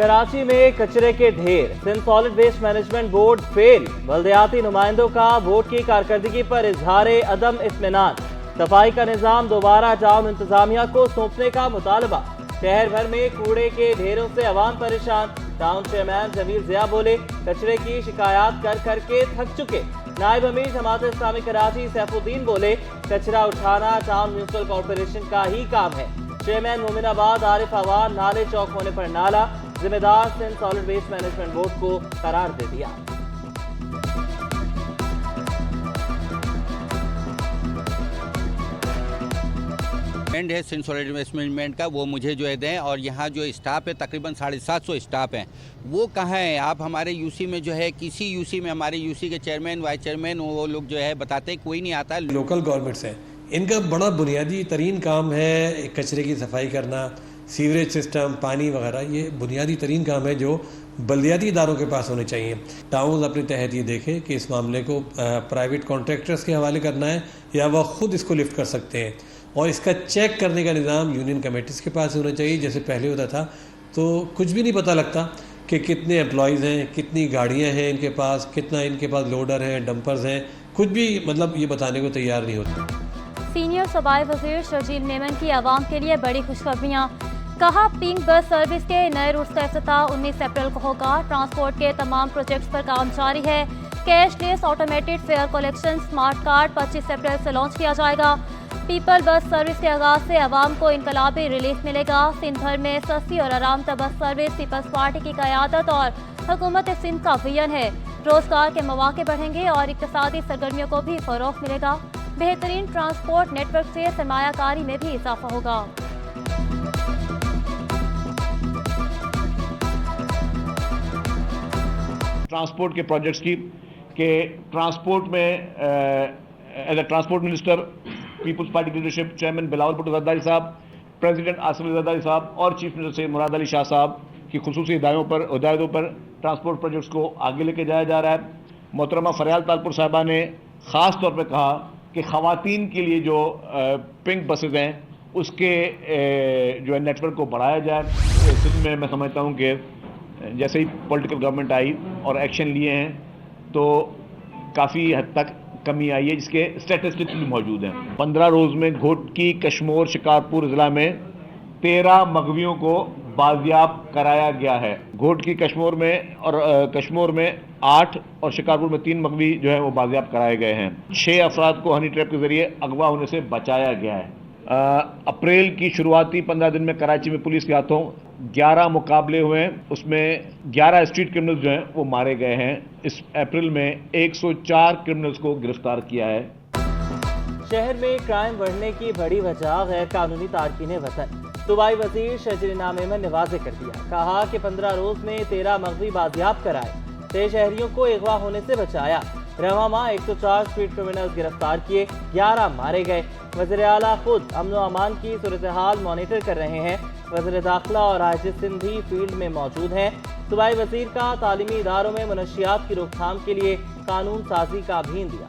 कराची में कचरे के ढेर, Sindh solid waste management board fail. बल्दियाती नुमाइंदों का बोर्ड की कारकर्दगी पर इजहार अदम इत्मीनान। सफाई का निजाम दोबारा टाउन इंतजामिया को सौंपने का मुतालबा। शहर भर में कूड़े के ढेरों से अवाम परेशान। टाउन चेयरमैन जमील जिया बोले, कचरे की शिकायत कर कर के थक चुके। नायब अमीर जमात इस्लामी कराची सैफुद्दीन बोले, कचरा उठाना टाउन म्यूनिसिपल कॉर्पोरेशन का ही काम है। चेयरमैन मोमिनाबाद आरिफ अवान, नाले चौक होने पर नाला, जिम्मेदार Sindh solid waste management board को करार दे दिया। है सिंध सॉलिड वेस्ट मैनेजमेंट का, वो मुझे जो है दें। और यहाँ जो स्टाफ है तकरीबन 750 स्टाफ हैं, वो कहाँ हैं? आप हमारे यूसी में जो है, किसी यूसी में हमारे यूसी के चेयरमैन वाइस चेयरमैन वो लोग जो है बताते हैं, कोई नहीं आता। लोकल गवर्नमेंट्स हैं, इनका बड़ा बुनियादी तरीन काम है कचरे की सफाई करना, सीवरेज सिस्टम, पानी वगैरह। ये बुनियादी तरीन काम है जो बल्दियाती इदारों के पास होने चाहिए। टाउन अपने तहत ये देखे कि इस मामले को प्राइवेट कॉन्ट्रैक्टर्स के हवाले करना है या वह ख़ुद इसको लिफ्ट कर सकते हैं। और इसका चेक करने का निज़ाम यूनियन कमेटीज़ के पास होना चाहिए। जैसे पहले होता था तो कुछ भी नहीं पता लगता कि कितने एम्प्लॉयज़ हैं, कितनी गाड़ियाँ हैं इनके पास, कितना इनके पास लोडर हैं, डंपर्स हैं, कुछ भी मतलब ये बताने को तैयार नहीं होता। सीनियर सूबाई वज़ीर शर्जील मेमन की आवाम के लिए बड़ी खुशखबरियाँ। कहा, पिंक बस सर्विस के नए रूट्स का इफ्तिताह 19 अप्रैल को होगा। ट्रांसपोर्ट के तमाम प्रोजेक्ट्स पर काम जारी है। Cashless automated fair collection smart card 25 अप्रैल से लॉन्च किया जाएगा। पीपल बस सर्विस के आगाज से आवाम को इनकलाबी रिलीफ मिलेगा। सिंध भर में सस्ती और आरामदा बस सर्विस पीपल्स पार्टी की क़यादत और हुकूमत सिंध का विजन है। रोजगार के मौके बढ़ेंगे और इक़्तिसादी सरगर्मियों को भी फ़रोग़ मिलेगा। बेहतरीन ट्रांसपोर्ट नेटवर्क से सरमायाकारी में भी इजाफा होगा। ट्रांसपोर्ट के प्रोजेक्ट्स की कि ट्रांसपोर्ट में as a transport minister Peoples Party की लीडरशिप चेयरमैन बिलावल भुट्टो ज़रदारी साहब, प्रेसिडेंट आसिफ अली ज़रदारी साहब और चीफ मिनिस्टर से मुराद अली शाह साहब की खुसूसी हिदायतों पर ट्रांसपोर्ट प्रोजेक्ट्स को आगे लेके जाया जा रहा है। मोहतरमा फरियाल तालपुर साहिबा ने ख़ास तौर पर कहा कि ख़वातीन के लिए जो पिंक बसेज हैं उसके जो है नेटवर्क को बढ़ाया जाए। सिंध में मैं समझता हूँ कि जैसे ही पॉलिटिकल गवर्नमेंट आई और एक्शन लिए हैं तो काफ़ी हद तक कमी आई है, जिसके स्टैटिस्टिक्स भी मौजूद हैं। 15 रोज़ में घोटकी, कश्मीर, शिकारपुर ज़िला में 13 मगवियों को बाजियाब कराया गया है। घोटकी कश्मीर में 8 और शिकारपुर में 3 मगवी जो है वो बाजियाब कराए गए हैं। 6 अफराद को हनी ट्रैप के ज़रिए अगवा होने से बचाया गया है। अप्रैल की शुरुआती 15 दिन में कराची में पुलिस के हाथों 11 मुकाबले हुए हैं, उसमें 11 स्ट्रीट क्रिमिनल्स जो हैं वो मारे गए हैं। इस अप्रैल में 104 क्रिमिनल्स को गिरफ्तार किया है। शहर में क्राइम बढ़ने की बड़ी वजह गैर कानूनी तारकीन वतन। सूबाई वजीर शर्जील मेमन ने वाज़ेह कर दिया, कहा कि 15 रोज़ में 13 मगवी बाजियाब कराए, 6 शहरियों को अगवा होने से बचाया। रवा माह 104 स्ट्रीट क्रिमिनल्स गिरफ्तार किए, 11 मारे गए। वज़ीर आला खुद अमन व अमान की सूरत हाल मॉनिटर कर रहे हैं। वज़ीर दाखिला और आईजी सिंध भी फील्ड में मौजूद हैं। सूबाई वज़ीर का तालीमी इदारों में मनशियात की रोकथाम के लिए कानून साजी का भी दिया।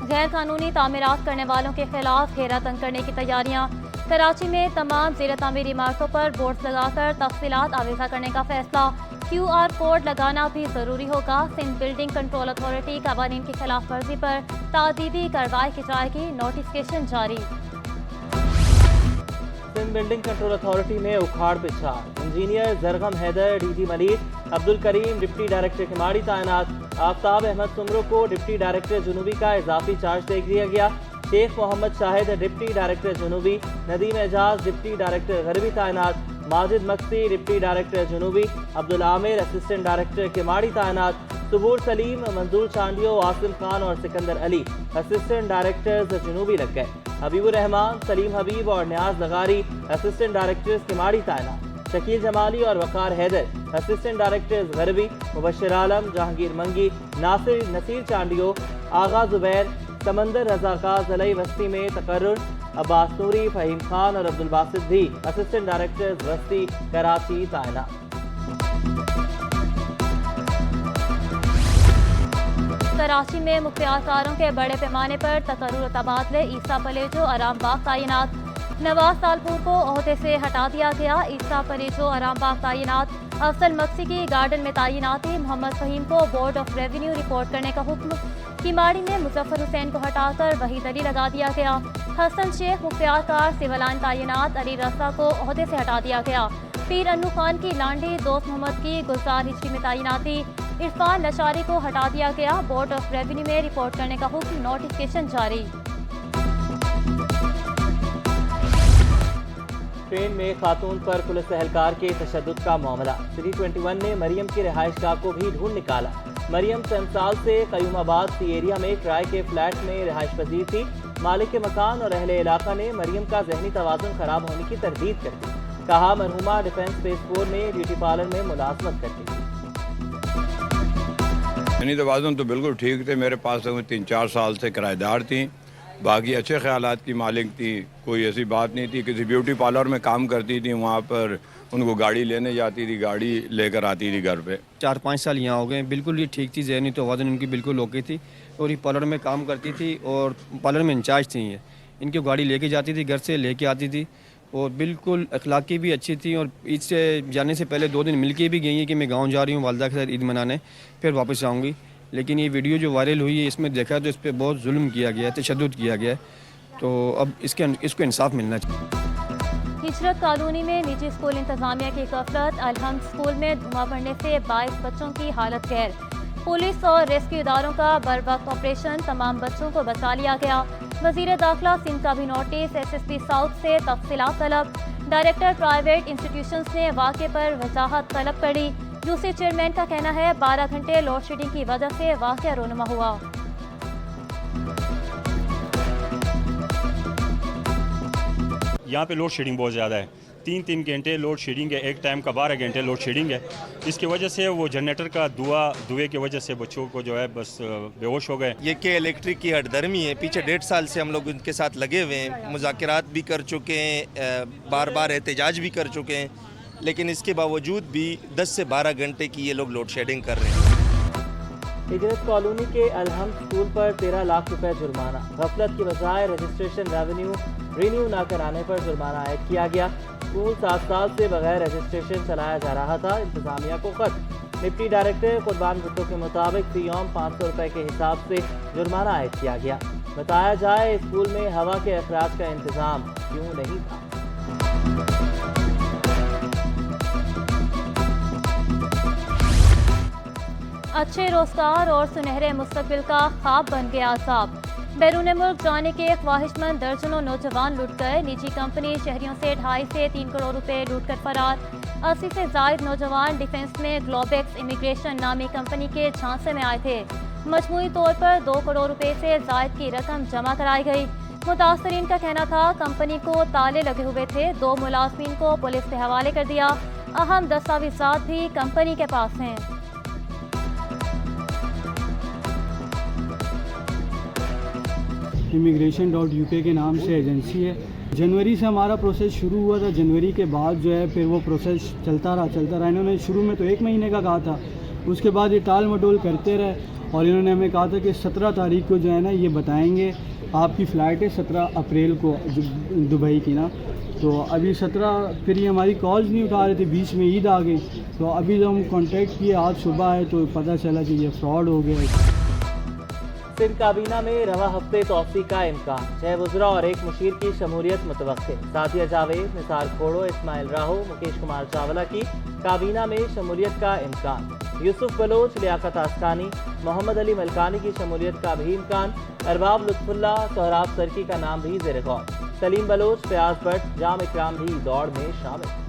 गैर कानूनी तामीरात करने वालों के खिलाफ घेरा तंग करने की तैयारियां। कराची में तमाम ज़ेर तामीर इमारतों पर बोर्ड्स लगाकर तफसीलात आवेज़ा करने का फैसला। QR कोड लगाना भी ज़रूरी होगा। सिंध बिल्डिंग कंट्रोल अथॉरिटी कवानीन की खिलाफ वर्जी पर तादीबी कार्रवाई की जाएगी, नोटिफिकेशन जारी। सिंध बिल्डिंग कंट्रोल अथॉरिटी में उखाड़ पिछाड़। Engineer जरगम Haider DG Malik, Abdul Karim deputy director Keamari तैनात। आफ्ताब अहमद सुमरो को डिप्टी डायरेक्टर जुनूबी का इजाफी चार्ज दे दिया गया। शेख मोहम्मद शाहिद डिप्टी डायरेक्टर जुनूबी, नदीम एजाज डिप्टी डायरेक्टर गरबी तैनात। माजिद मक्सी डिप्टी डायरेक्टर जुनूबी, अब्दुल आमिर असिस्टेंट डायरेक्टर किमाड़ी तैनात। सुबूर सलीम, मंजूर चांडियो, आसिम खान और सिकंदर अली असिस्टेंट डायरेक्टर्स जुनूबी लग गए। हबीबुर रहमान, सलीम हबीब और न्याज लगारी असिस्टेंट डायरेक्टर्स किमाड़ी तैनात। शकील जमाली और वकार हैदर असिस्टेंट डायरेक्टर्स गरबी। मुबशर आलम, जहांगीर मंगी, नसीर चांडियो, आगा जुबैर, समंदर रजा का ज़िले वस्ती में तकर्रुर। अब्बास नूरी, फ़हीम खान और अब्दुल बासित भी असिस्टेंट डायरेक्टर्स वस्ती कराची तैनात। कराची में मुख्तियारकारों के बड़े पैमाने पर तकर्रुर तबादले। ईसा पलेजो आराम बाग तैनात। नवाज तालपुर को ओहदे से हटा दिया गया। ईसा पलेजो आराम बाग तैनात। अफसल मक्सी की गार्डन में तैनाती। मोहम्मद फहीम को बोर्ड ऑफ रेवेन्यू रिपोर्ट करने का हुक्म। किमाड़ी में मुजफ्फर हुसैन को हटाकर वहीद अली लगा दिया गया। हसन शेख मुख्तियारकार सिविल लाइन तैनात। अली रसा को ओहदे से हटा दिया गया। पीर अन्नू खान की लांडी दोस्त मोहम्मद की गुलजार हिजरी में तैनाती। इरफान लशारी को हटा दिया गया। बोर्ड ऑफ रेवेन्यू में रिपोर्ट करने का हुक्म। नोटिफिकेशन जारी। ट्रेन में खातून पर पुलिस एहलकार के तशद्दुद का मामला। 321 ने मरियम की रिहाइशगाह को भी ढूंढ निकाला। मरियम 3 साल से कयूमाबाद सी एरिया में किराए के फ्लैट में रिहाइश पजीर थी। मालिक के मकान और अहले इलाका ने मरियम का जहनी तवाज़ुन खराब होने की तरदीद कर दी। कहा मरहुमा डिफेंस स्पेस 4 में ब्यूटी पार्लर में मुलाजमत करती थी। जहनी तवाज़ुन तो बिल्कुल ठीक थे। मेरे पास तो 3-4 साल से किराएदार थी। बाकी अच्छे ख्यालात की मालिक थी। कोई ऐसी बात नहीं थी। किसी ब्यूटी पार्लर में काम करती थी। वहाँ पर उनको गाड़ी लेने जाती थी, गाड़ी लेकर आती थी घर पे। 4-5 साल यहाँ हो गए। बिल्कुल ही ठीक थी। जहनी तवाज़ुन उनकी बिल्कुल ओके थी और ये पार्लर में काम करती थी और पार्लर में इंचार्ज थी। ये इनकी गाड़ी लेके जाती थी, घर से लेके आती थी और बिल्कुल अखलाकी भी अच्छी थी। और ईद से जाने से पहले 2 दिन मिल के भी गई हैं कि मैं गाँव जा रही हूँ वालदा के साथ ईद मनाने, फिर वापस आऊँगी। लेकिन ये वीडियो जो वायरल हुई है इसमें देखा तो इस पर बहुत जुल्म किया गया है, तशद्दुद किया गया है। तो अब इसको इंसाफ मिलना चाहिए। हिजरत कॉलोनी में निजी स्कूल इंतजामिया की गफलत। अलहम्द स्कूल में धुआं पड़ने से 22 बच्चों की हालत गैर। पुलिस और रेस्क्यू इदारों का बर वक्त ऑपरेशन। तमाम बच्चों को बचा लिया गया। वजीर दाखिला सिंध का भी नोटिस। SSP साउथ से तफसीलात तलब। डायरेक्टर प्राइवेट इंस्टीट्यूशंस ने वाक़े पर वजाहत तलब करी। यूसी चेयरमैन का कहना है 12 घंटे लोड शेडिंग की वजह से वाक़या रोनुमा हुआ। यहाँ पे लोड शेडिंग बहुत ज़्यादा है। 3-3 घंटे लोड शेडिंग है। एक टाइम का 12 घंटे लोड शेडिंग है। इसकी वजह से वो जनरेटर का धुएँ की वजह से बच्चों को जो है बस बेहोश हो गए। ये के इलेक्ट्रिक की हटदर्मी है। पीछे 1.5 साल से हम लोग उनके साथ लगे हुए हैं। मुज़ाकरात भी कर चुके हैं, बार बार एहतजाज भी कर चुके हैं, लेकिन इसके बावजूद भी 10 से 12 घंटे की ये लोग लोड शेडिंग कर रहे हैं। हिजरत कॉलोनी के अलहम्द स्कूल पर 13 लाख रुपए जुर्माना। गफलत की बजाय रजिस्ट्रेशन रेवेन्यू रिन्यू न कराने पर जुर्माना आयद किया गया। स्कूल 7 साल से बगैर रजिस्ट्रेशन चलाया जा रहा था। इंतजामिया को खत। डिप्टी डायरेक्टर कुर्बान भुट्टो के मुताबिक फी यौम 500 रुपए के हिसाब से जुर्माना आयद किया गया। बताया जाए स्कूल में हवा के अखराज का इंतजाम क्यों नहीं था। अच्छे रोजगार और सुनहरे मुस्तकबिल का ख्वाब बन गया अज़ाब। बैरून मुल्क जाने के ख्वाहिशमंद दर्जनों नौजवान लुट गए। निजी कंपनी शहरियों से 2.5 से 3 करोड़ रुपए लूट कर फरार। 80 से ज़ायद नौजवान डिफेंस में ग्लोबेक्स इमिग्रेशन नामी कंपनी के झांसे में आए थे। मजमूई तौर पर 2 करोड़ रुपए से ज़ायद की रकम जमा कराई गई। मुतासरीन का कहना था कंपनी को ताले लगे हुए थे। 2 मुलाजमीन को पुलिस के हवाले कर दिया। अहम दस्तावेज़ात भी कंपनी के पास हैं। immigration.uk के नाम से एजेंसी है। जनवरी से हमारा प्रोसेस शुरू हुआ था। जनवरी के बाद जो है फिर वो प्रोसेस चलता रहा। इन्होंने शुरू में तो 1 महीने का कहा था, उसके बाद ये टाल मटोल करते रहे और इन्होंने हमें कहा था कि 17 तारीख को जो है ना ये बताएंगे आपकी फ़्लाइट है 17 अप्रैल को दुबई की ना। तो अभी 17 फिर ये हमारी कॉल्स नहीं उठा रहे थे। बीच में ईद आ गई। तो अभी जब हम कॉन्टेक्ट किए आज सुबह आए तो पता चला कि ये फ्रॉड हो गया। सिंध काबीना में रवा हफ्ते तोसी का इम्कान। 6 वज़रा और 1 मुशीर की शमूलियत मुतवक्के। सादिया जावेद, निसार खोड़ो, इस्माइल राहो, मुकेश कुमार चावला की काबीना में शमूलियत का इम्कान। यूसुफ बलोच, लियाकत आस्कानी, मोहम्मद अली मलकानी की शमूलियत का भी इम्कान। अरबाब लुत्फुल्ला, सोहराब सरकी का नाम भी ज़ेर गौर। सलीम बलोच, फयाज भट्ट, जाम इकराम भी दौड़ में शामिल।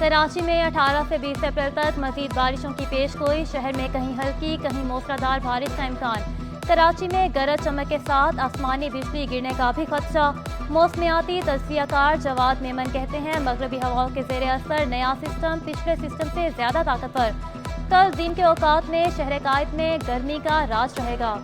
कराची में 18 से 20 अप्रैल तक मजीद बारिशों की पेशगोई। शहर में कहीं हल्की कहीं मूसलाधार बारिश का इम्कान। कराची में गरज चमक के साथ आसमानी बिजली गिरने का भी खदशा। मौसमियाती तजज़ियाकार जवाद मेमन कहते हैं मगरबी हवाओं के ज़ेर असर नया सिस्टम पिछले सिस्टम से ज़्यादा ताकतवर। कल दिन के औकात में शहर कायद में गर्मी का राज रहेगा।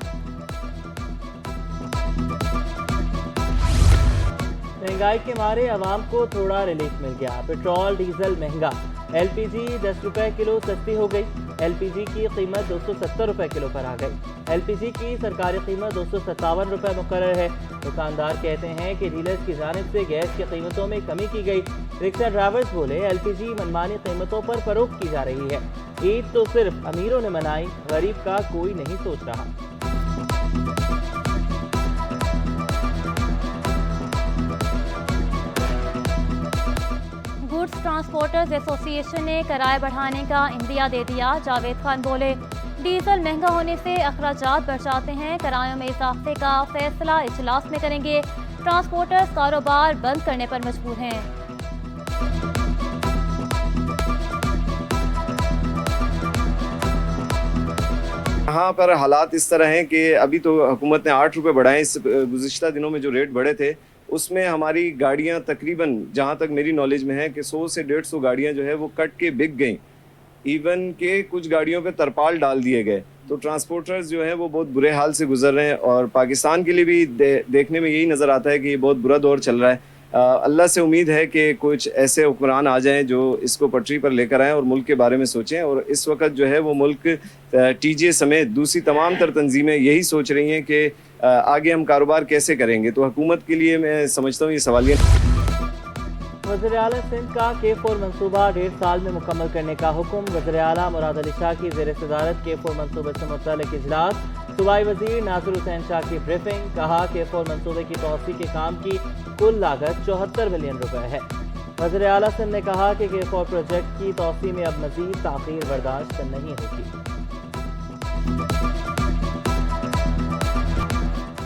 महंगाई के मारे आवाम को थोड़ा रिलीफ मिल गया। पेट्रोल डीजल महंगा। LPG 10 रुपए किलो सस्ती हो गई। LPG की कीमत 270 रुपए किलो पर आ गई। LPG की सरकारी कीमत 257 रुपए मुकर्रर है। दुकानदार कहते हैं कि डीलर्स की जानिब से गैस की कीमतों में कमी की गई। रिक्शा ड्राइवर्स बोले LPG मनमानी कीमतों पर फरोख्त की जा रही है। ईद तो सिर्फ अमीरों ने मनाई, गरीब का कोई नहीं सोच रहा। गुड्स ट्रांसपोर्टर्स एसोसिएशन ने किराया बढ़ाने का इंदिया दे दिया। जावेद खान बोले डीजल महंगा होने से अखराजात बढ़ जाते हैं, किरायों में इजाफे का फैसला इजलास में करेंगे। ट्रांसपोर्टर्स कारोबार बंद करने पर मजबूर हैं। यहाँ पर हालात इस तरह हैं कि अभी तो हुकूमत ने 8 रुपये बढ़ाए। इस गुज़िश्ता दिनों में जो रेट बढ़े थे उसमें हमारी गाड़ियाँ तकरीबन, जहाँ तक मेरी नॉलेज में है, कि 100 से 150 गाड़ियाँ जो है वो कट के बिक गई। इवन के कुछ गाड़ियों पे तरपाल डाल दिए गए। तो ट्रांसपोर्टर्स जो हैं वो बहुत बुरे हाल से गुजर रहे हैं और पाकिस्तान के लिए भी देखने में यही नज़र आता है कि ये बहुत बुरा दौर चल रहा है। अल्लाह से उम्मीद है कि कुछ ऐसे हुक्मरान आ जाएं जो इसको पटरी पर लेकर आएँ और मुल्क के बारे में सोचें। और इस वक्त जो है वो मुल्क TJ समेत दूसरी तमाम तर तंजीमें यही सोच रही हैं कि आगे हम कारोबार कैसे करेंगे। तो हुकूमत के लिए मैं समझता हूँ ये सवालिया। वज़ीर आला सिंध का K4 मंसूबा 1.5 साल में मुकम्मल करने का हुक्म। वज़ीर आला मुराद अली शाह की ज़ेर सदारत K4 मंसूबे से मुतल्लिक़ इजलास। सूबाई वज़ीर नासिर हुसैन शाह की ब्रीफिंग। कहा K4 मंसूबे की तौसी के काम की कुल लागत 74 बिलियन रुपए है। वज़ीर आला सिंध ने कहा कि K4 प्रोजेक्ट की तौसी में अब मज़ीद ताख़ीर बर्दाश्त नहीं होगी।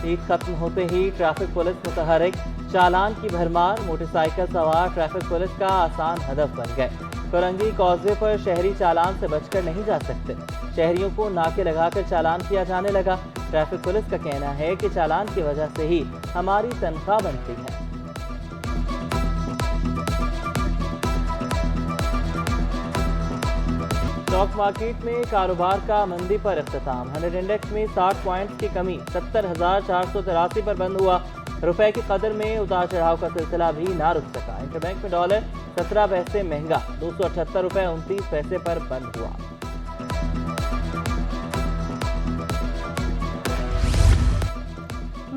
ईद खत्म होते ही ट्रैफिक पुलिस मुतहरिक, चालान की भरमार। मोटरसाइकिल सवार ट्रैफिक पुलिस का आसान हदफ बन गए। कोरंगी कॉजवे पर शहरी चालान से बचकर नहीं जा सकते। शहरियों को नाके लगाकर चालान किया जाने लगा। ट्रैफिक पुलिस का कहना है कि चालान की वजह से ही हमारी तनख्वाह बनती है। स्टॉक मार्केट में कारोबार का मंदी पर इख्तिताम। 100 इंडेक्स में 60 पॉइंट्स की कमी 70,483 पर बंद हुआ। रुपए की कदर में उतार चढ़ाव का सिलसिला भी ना रुक सका। इंटरबैंक में डॉलर 17 पैसे महंगा 278 रुपए 29 पैसे पर बंद हुआ।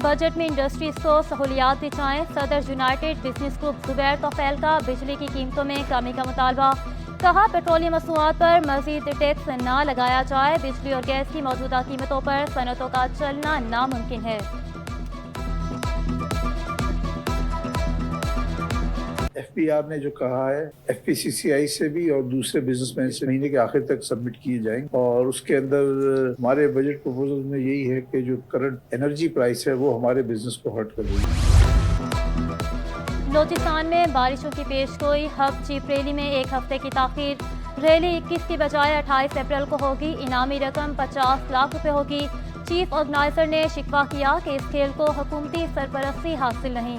बजट में इंडस्ट्रीज को सहूलियात दी जाएं। सदर United business group Zubair Tufail का बिजली की कीमतों में कमी का मुतालबा। कहा पेट्रोलियम मसनूआत पर मजीद टैक्स न लगाया जाए। बिजली और गैस की मौजूदा कीमतों पर सनतों का चलना नामुमकिन है। FPR ने जो कहा है FPCCI से भी और दूसरे बिजनेसमैन से महीने के आखिर तक सबमिट किए जाएंगे और उसके अंदर हमारे बजट प्रपोजल में यही है कि जो करंट एनर्जी प्राइस है वो हमारे बिजनेस को हर्ट कर देगी। बलूचिस्तान में बारिशों की पेशगोई। हब चीफ रैली में 1 हफ्ते की ताखीर। रैली 21 की बजाय 28 अप्रैल को होगी। इनामी रकम 50 लाख रुपए होगी। चीफ ऑर्गेनाइजर ने शिकवा किया कि इस खेल को हुकूमती सरपरस्ती हासिल नहीं।